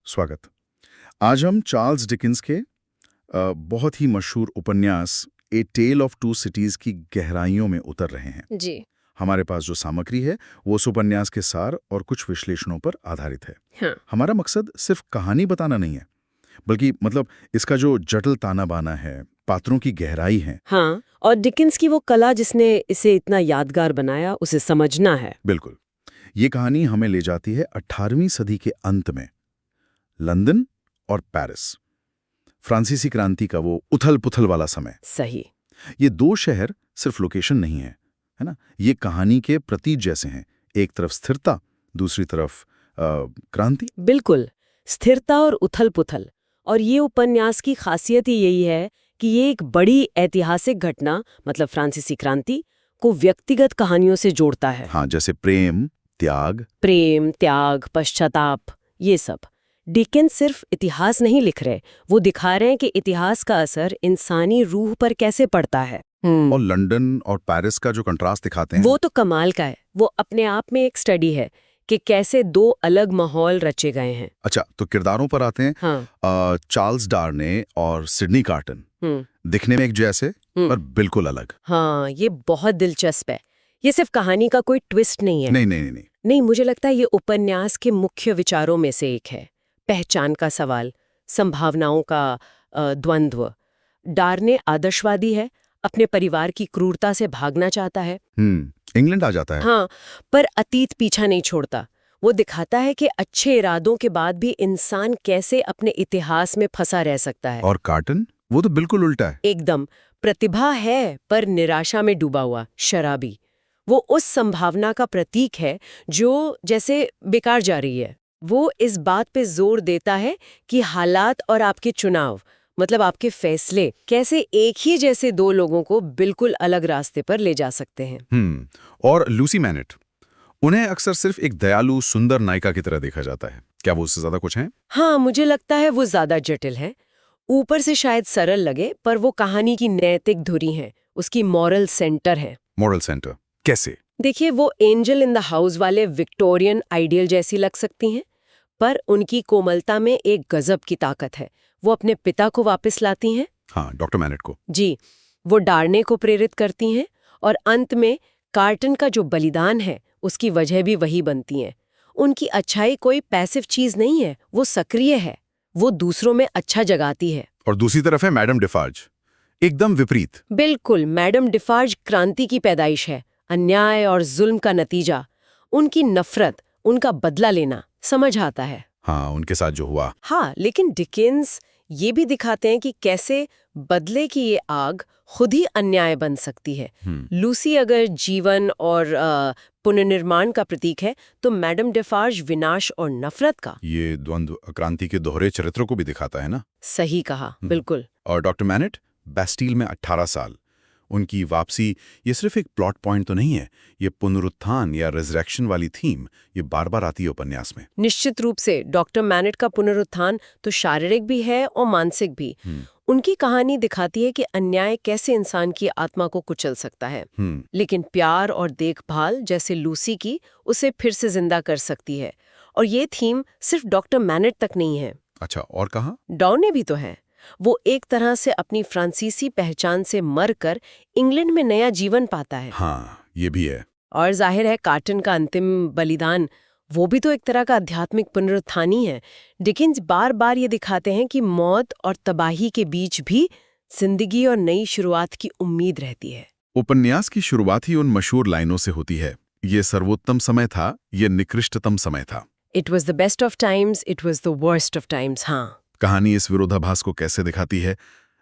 स्वागत। आज हम चार्ल्स डिकिंस के बहुत ही मशहूर उपन्यास ए टेल ऑफ टू सिटीज की गहराइयों में उतर रहे हैं। जी। हमारे पास जो सामग्री है वो उस उपन्यास के सार और कुछ विश्लेषणों पर आधारित है। हाँ। हमारा मकसद सिर्फ कहानी बताना नहीं है, बल्कि इसका जो जटिल ताना बाना है, पात्रों की गहराई है। हाँ, और डिकिंस की वो कला जिसने इसे इतना यादगार बनाया, उसे समझना है। बिल्कुल। ये कहानी हमें ले जाती है 18वीं सदी के अंत में, लंदन और पेरिस, फ्रांसीसी क्रांति का वो उथल पुथल वाला समय। सही। ये दो शहर सिर्फ लोकेशन नहीं है ना? ये कहानी के प्रतीक जैसे हैं। एक तरफ स्थिरता, दूसरी तरफ क्रांति। बिल्कुल, स्थिरता और उथल पुथल। और ये उपन्यास की खासियत ही यही है कि ये एक बड़ी ऐतिहासिक घटना, मतलब फ्रांसीसी क्रांति, को व्यक्तिगत कहानियों से जोड़ता है। हाँ, जैसे प्रेम, त्याग, पश्चाताप, ये सब। डिकिंस सिर्फ इतिहास नहीं लिख रहे, वो दिखा रहे हैं कि इतिहास का असर इंसानी रूह पर कैसे पड़ता है। और लंदन और पेरिस का जो कंट्रास्ट दिखाते हैं वो तो कमाल का है। वो अपने आप में एक स्टडी है कि कैसे दो अलग माहौल रचे गए हैं। अच्छा, तो किरदारों पर आते हैं। हाँ। चार्ल्स डार्ने और सिडनी कार्टन दिखने में एक जैसे पर बिल्कुल अलग। हाँ, ये बहुत दिलचस्प है। ये सिर्फ कहानी का कोई ट्विस्ट नहीं है। नहीं, मुझे लगता है ये उपन्यास के मुख्य विचारों में से एक है। पहचान का सवाल, संभावनाओं का द्वंद्व। डार्ने आदर्शवादी है, अपने परिवार की क्रूरता से भागना चाहता है। इंग्लैंड आ जाता है। हाँ, पर अतीत पीछा नहीं छोड़ता। वो दिखाता है कि अच्छे इरादों के बाद भी इंसान कैसे अपने इतिहास में फंसा रह सकता है। और कार्टन, वो तो बिल्कुल उल्टा है। एकदम, प्रतिभा है पर निराशा में डूबा हुआ, शराबी। वो उस संभावना का प्रतीक है जो जैसे बेकार जा रही है। वो इस बात पे जोर देता है कि हालात और आपके चुनाव, मतलब आपके फैसले, कैसे एक ही जैसे दो लोगों को बिल्कुल अलग रास्ते पर ले जा सकते हैं। और लूसी मैनेट, उन्हें अक्सर सिर्फ एक दयालु सुंदर नायिका की तरह देखा जाता है। क्या वो उससे ज्यादा कुछ है? हाँ, मुझे लगता है वो ज्यादा जटिल है। ऊपर से शायद सरल लगे, पर वो कहानी की नैतिक धुरी है, उसकी मॉरल सेंटर है। मॉरल सेंटर कैसे? देखिए, वो एंजल इन द हाउस वाले विक्टोरियन आइडियल जैसी लग सकती हैं, पर उनकी कोमलता में एक गजब की ताकत है। वो अपने पिता को वापस लाती हैं। हाँ, डॉक्टर मैनेट को। जी, वो डार्ने को प्रेरित करती हैं, और अंत में कार्टन का जो बलिदान है उसकी वजह भी वही बनती है। उनकी अच्छाई कोई पैसिव चीज नहीं है, वो सक्रिय है, वो दूसरों में अच्छा जगाती है। और दूसरी तरफ है मैडम डिफार्ज, एकदम विपरीत। बिल्कुल, मैडम डिफार्ज क्रांति की पैदाइश है, अन्याय और जुल्म का नतीजा। उनकी नफरत, उनका बदला लेना समझ आता है। हाँ, उनके साथ जो हुआ। हाँ, लेकिन डिकिंस ये भी दिखाते हैं कि कैसे बदले की ये आग खुद ही अन्याय बन सकती है। लूसी अगर जीवन और पुनर्निर्माण का प्रतीक है, तो मैडम डिफार्ज विनाश और नफरत का। ये द्वंद्व क्रांति के दोहरे चरित्रों को भी दिखाता है ना? सही कहा, बिल्कुल। और डॉक्टर मैनेट बैस्टील में 18 साल, उनकी वापसी, ये सिर्फ एक प्लॉट पॉइंट तो नहीं है, ये पुनरुत्थान या रिजरेक्शन वाली थीम ये बार बार आती है उपन्यास में। निश्चित रूप से डॉक्टर मैनेट का पुनरुत्थान तो शारीरिक भी है और मानसिक भी। उनकी कहानी दिखाती है कि अन्याय कैसे इंसान की आत्मा को कुचल सकता है, लेकिन प्यार और देखभाल जैसे लूसी की उसे फिर से जिंदा कर सकती है। और ये थीम सिर्फ डॉक्टर मैनेट तक नहीं है। अच्छा, और कहाँ? डार्ने भी तो है। वो एक तरह से अपनी फ्रांसीसी पहचान से मरकर इंग्लैंड में नया जीवन पाता है। हाँ, ये भी है। और जाहिर है कार्टन का अंतिम बलिदान, वो भी तो एक तरह का आध्यात्मिक पुनरुत्थान ही है। डिकिंस बार बार ये दिखाते हैं कि मौत और तबाही के बीच भी जिंदगी और नई शुरुआत की उम्मीद रहती है। उपन्यास की शुरुआत ही उन मशहूर लाइनों से होती है, ये सर्वोत्तम समय था, ये निकृष्टतम समय था। It was the best of times, it was the worst of times. हाँ, कहानी इस विरोधाभास को कैसे दिखाती है?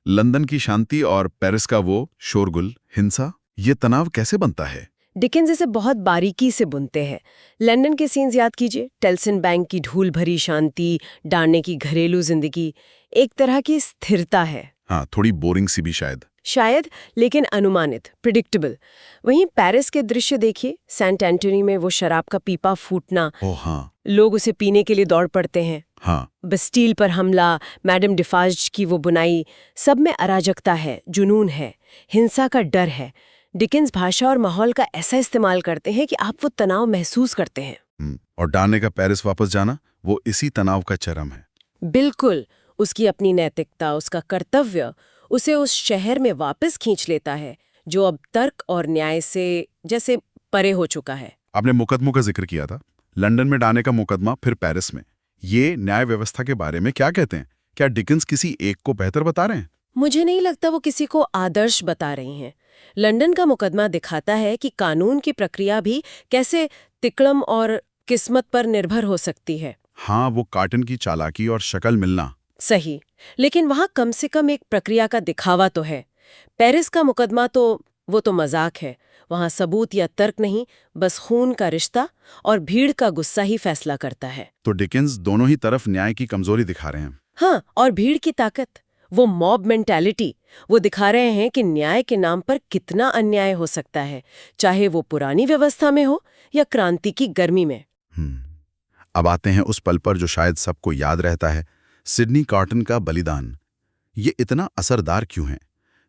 लंदन की शांति और पेरिस का वो शोरगुल, हिंसा, ये तनाव कैसे बनता है? डिकिंस इसे बहुत बारीकी से बुनते हैं। लंदन के सीन्स याद कीजिए, टेल्सन बैंक की धूल भरी शांति, डार्ने की घरेलू जिंदगी, एक तरह की स्थिरता है। हाँ, थोड़ी बोरिंग सी भी शायद, लेकिन अनुमानित, प्रिडिक्टेबल। वहीं पेरिस के दृश्य देखिए, सेंट एंटनी में वो शराब का पीपा फूटना, हाँ, लोग उसे पीने के लिए दौड़ पड़ते हैं। हाँ, बस्टील पर हमला, मैडम डिफार्ज की वो बुनाई, सब में अराजकता है, जुनून है, हिंसा का डर है। डिकिंस भाषा और माहौल का ऐसा इस्तेमाल करते हैं कि आप वो तनाव महसूस करते हैं। और डार्ने का पेरिस वापस जाना, वो इसी तनाव का चरम है। बिल्कुल, उसकी अपनी नैतिकता, उसका कर्तव्य उसे उस शहर में वापस खींच लेता है जो अब तर्क और न्याय से जैसे परे हो चुका है। आपने मुकदमों का जिक्र किया था, लंदन में डाने का मुकदमा, फिर पेरिस में। ये न्याय व्यवस्था के बारे में क्या कहते हैं? क्या डिकेंस किसी एक को बेहतर बता रहे हैं? मुझे नहीं लगता वो किसी को आदर्श बता रही हैं। लंदन का मुकदमा दिखाता है कि कानून की प्रक्रिया भी कैसे तिकड़म और किस्मत पर निर्भर हो सकती है। हाँ, वो कार्टन की चालाकी और शक्ल मिलना। सही, लेकिन वहाँ कम से कम एक प्रक्रिया का दिखावा तो है। पेरिस का मुकदमा तो वो तो मजाक है। वहाँ सबूत या तर्क नहीं, बस खून का रिश्ता और भीड़ का गुस्सा ही फैसला करता है। तो डिकेंस दोनों ही तरफ न्याय की कमजोरी दिखा रहे हैं। हाँ, और भीड़ की ताकत, वो मॉब मेंटालिटी, वो दिखा रहे हैं कि न्याय के नाम पर कितना अन्याय हो सकता है, चाहे वो पुरानी व्यवस्था में हो या क्रांति की गर्मी में। अब आते हैं उस पल पर जो शायद सबको याद रहता है, सिडनी कार्टन का बलिदान। ये इतना असरदार क्यों है?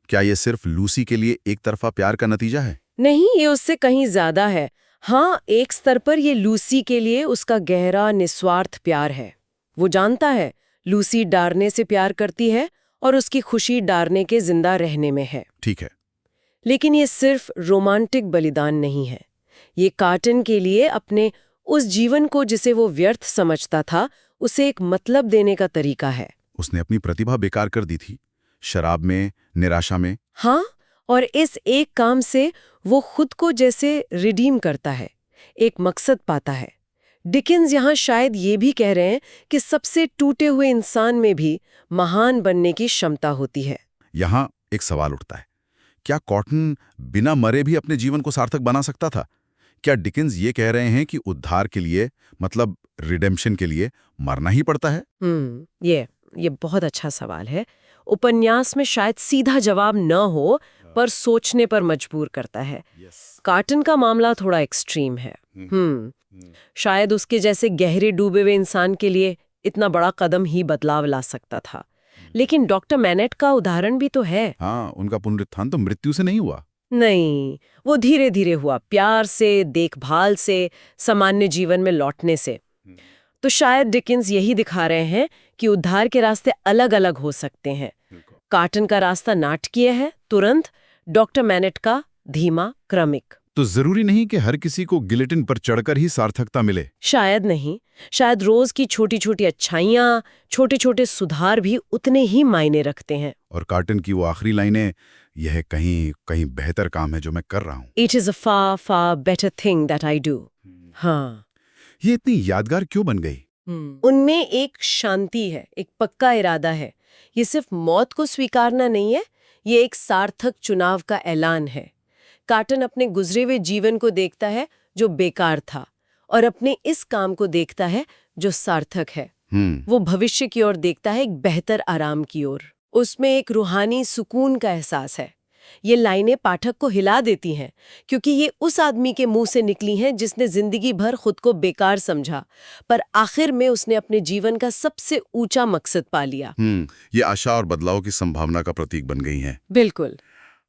क्या ये सिर्फ लूसी के लिए एक तरफा प्यार का नतीजा है? नहीं, ये उससे कहीं ज्यादा है। हाँ, एक स्तर पर ये लूसी के लिए उसका गहरा निस्वार्थ प्यार है। वो जानता है लूसी डार्ने से प्यार करती है और उसकी खुशी डार्ने के जिंदा रहने में है। ठीक है। लेकिन ये सिर्फ रोमांटिक बलिदान नहीं है। ये कार्टन के लिए अपने उस जीवन को जिसे वो व्यर्थ समझता था, उसे एक मतलब देने का तरीका है। उसने अपनी प्रतिभा बेकार कर दी थी, शराब में, निराशा में। हाँ, और इस एक काम से वो खुद को जैसे रिडीम करता है, एक मकसद पाता है। डिकेंस यहाँ शायद ये भी कह रहे हैं कि सबसे टूटे हुए इंसान में भी महान बनने की क्षमता होती है। यहाँ एक सवाल उठता है, क्या कॉटन बिना मरे भी अपने जीवन को सार्थक बना सकता था? क्या डिकेंस ये कह रहे हैं कि उद्धार के लिए, मतलब रिडेम्पशन के लिए, मरना ही पड़ता है? ये बहुत अच्छा सवाल है। उपन्यास में शायद सीधा जवाब न हो, पर सोचने पर मजबूर करता है। कार्टन का मामला थोड़ा एक्सट्रीम है। शायद उसके जैसे गहरे डूबे हुए इंसान के लिए इतना बड़ा कदम ही बदलाव ला सकता था। लेकिन डॉक्टर मैनेट का उदाहरण भी तो है। हाँ, उनका पुनरुत्थान तो मृत्यु से नहीं हुआ। नहीं, वो धीरे धीरे हुआ, प्यार से, देखभाल से, सामान्य जीवन में लौटने से। तो शायद डिकेंस यही दिखा रहे हैं कि उद्धार के रास्ते अलग अलग हो सकते हैं। कार्टन का रास्ता नाटकीय है, तुरंत, डॉक्टर मैनेट का धीमा, क्रमिक। तो जरूरी नहीं कि हर किसी को गिलेटिन पर चढ़कर ही सार्थकता मिले। शायद नहीं, शायद रोज की छोटी छोटी अच्छाइयाँ, छोटे छोटे सुधार भी उतने ही मायने रखते हैं। और कार्टन की वो आखिरी लाइनें, यह कहीं कहीं बेहतर काम है जो मैं कर रहा हूँ। It is a far far better thing that I do। हाँ, ये इतनी यादगार क्यों बन गई? उनमें एक शांति है, एक पक्का इरादा है। ये सिर्फ मौत को स्वीकारना नहीं है, ये एक सार्थक चुनाव का ऐलान है। कार्टन अपने गुजरे हुए जीवन को देखता है जो बेकार था, और अपने इस काम को देखता है जो सार्थक है। वो भविष्य की ओर देखता है, एक बेहतर आराम की ओर। उसमें एक रूहानी सुकून का एहसास है। ये लाइनें पाठक को हिला देती हैं, क्योंकि ये उस आदमी के मुंह से निकली हैं जिसने जिंदगी भर खुद को बेकार समझा, पर आखिर में उसने अपने जीवन का सबसे ऊंचा मकसद पा लिया। ये आशा और बदलाव की संभावना का प्रतीक बन गई हैं। बिल्कुल।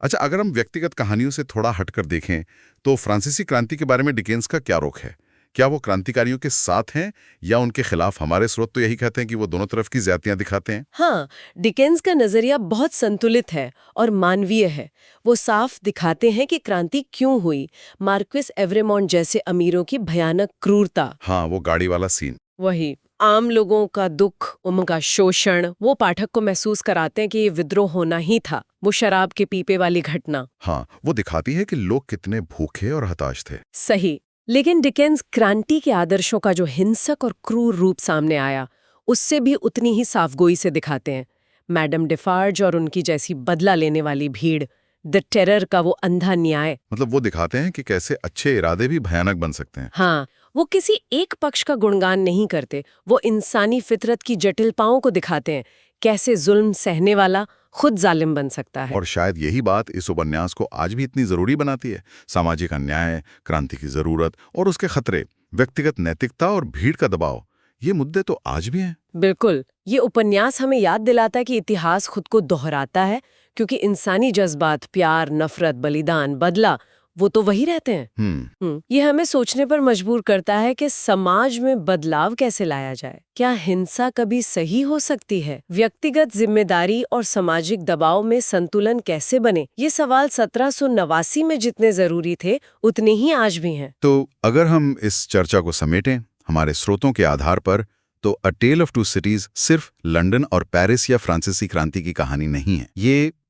अच्छा, अगर हम व्यक्तिगत कहानियों से थोड़ा हटकर देखें, तो फ्रांसीसी क्रांति के बारे में डिकेंस का क्या रुख है? क्या वो क्रांतिकारियों के साथ हैं या उनके खिलाफ? हमारे स्रोत तो यही कहते हैं कि वो दोनों तरफ की ज्यादतियां दिखाते हैं। हाँ, डिकेंस का नजरिया बहुत संतुलित है और मानवीय है। वो साफ दिखाते हैं कि क्रांति क्यों हुई, मार्क्विस एवरेमॉन्ट जैसे अमीरों की भयानक क्रूरता। हाँ, वो गाड़ी वाला सीन। वही आम लोगों का दुख, उनका शोषण, वो पाठक को महसूस कराते हैं कि ये विद्रोह होना ही था। वो शराब के पीपे वाली घटना, हाँ, वो दिखाती है कि लोग कितने भूखे और हताश थे। सही। लेकिन डिकेंस क्रांति के आदर्शों का जो हिंसक और क्रूर रूप सामने आया, उससे भी उतनी ही साफगोई से दिखाते हैं। मैडम डिफार्ज और उनकी जैसी बदला लेने वाली भीड़, द टेरर का वो अंधा न्याय। मतलब वो दिखाते हैं कि कैसे अच्छे इरादे भी भयानक बन सकते हैं। हाँ, वो किसी एक पक्ष का गुणगान नहीं करते, वो इंसानी फितरत की जटिलताओं को दिखाते हैं, कैसे जुल्म सहने वाला खुद जालिम बन सकता है। और शायद यही बात इस उपन्यास को आज भी इतनी जरूरी बनाती है। सामाजिक अन्याय, क्रांति की जरूरत और उसके खतरे, व्यक्तिगत नैतिकता और भीड़ का दबाव, ये मुद्दे तो आज भी हैं। बिल्कुल, ये उपन्यास हमें याद दिलाता है कि इतिहास खुद को दोहराता है, क्योंकि इंसानी जज्बात, प्यार, नफरत, बलिदान, बदला, वो तो वही रहते हैं। ये हमें सोचने पर मजबूर करता है कि समाज में बदलाव कैसे लाया जाए। क्या हिंसा कभी सही हो सकती है? व्यक्तिगत जिम्मेदारी और सामाजिक दबाव में संतुलन कैसे बने? ये सवाल 1789 में जितने जरूरी थे उतने ही आज भी हैं। तो अगर हम इस चर्चा को समेटें हमारे स्रोतों के आधार पर, तो अ टेल ऑफ टू सिटीज सिर्फ लंदन और पेरिस या फ्रांसीसी क्रांति की कहानी नहीं है।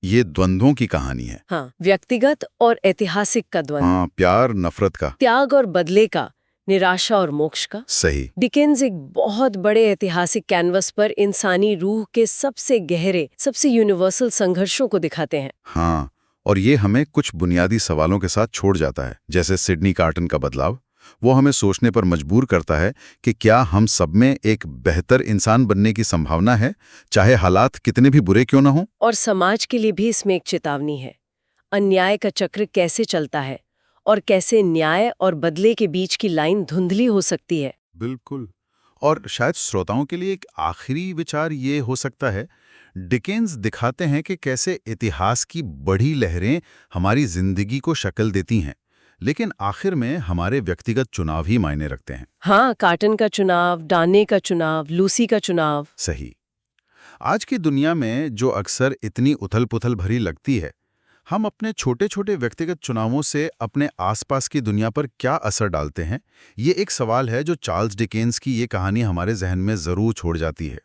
ये द्वंद्वों की कहानी है। हाँ, व्यक्तिगत और ऐतिहासिक का द्वंद्व। हाँ, प्यार नफरत का, त्याग और बदले का, निराशा और मोक्ष का। सही। डिकेंस एक बहुत बड़े ऐतिहासिक कैनवस पर इंसानी रूह के सबसे गहरे, सबसे यूनिवर्सल संघर्षों को दिखाते हैं। हाँ, और ये हमें कुछ बुनियादी सवालों के साथ छोड़ जाता है, जैसे सिडनी कार्टन का बदलाव। वो हमें सोचने पर मजबूर करता है कि क्या हम सब में एक बेहतर इंसान बनने की संभावना है, चाहे हालात कितने भी बुरे क्यों ना हों। और समाज के लिए भी इसमें एक चेतावनी है। अन्याय का चक्र कैसे चलता है और कैसे न्याय और बदले के बीच की लाइन धुंधली हो सकती है। बिल्कुल। और शायद श्रोताओं के लिए एक आखिरी विचार ये हो सकता है, डिकेंस दिखाते हैं कि कैसे इतिहास की बड़ी लहरें हमारी जिंदगी को शक्ल देती हैं, लेकिन आखिर में हमारे व्यक्तिगत चुनाव ही मायने रखते हैं। हाँ, कार्टन का चुनाव, डाने का चुनाव, लूसी का चुनाव। सही। आज की दुनिया में जो अक्सर इतनी उथल-पुथल भरी लगती है, हम अपने छोटे-छोटे व्यक्तिगत चुनावों से अपने आसपास की दुनिया पर क्या असर डालते हैं, ये एक सवाल है जो चार्ल्स डिकेंस की ये कहानी हमारे जहन में जरूर छोड़ जाती है।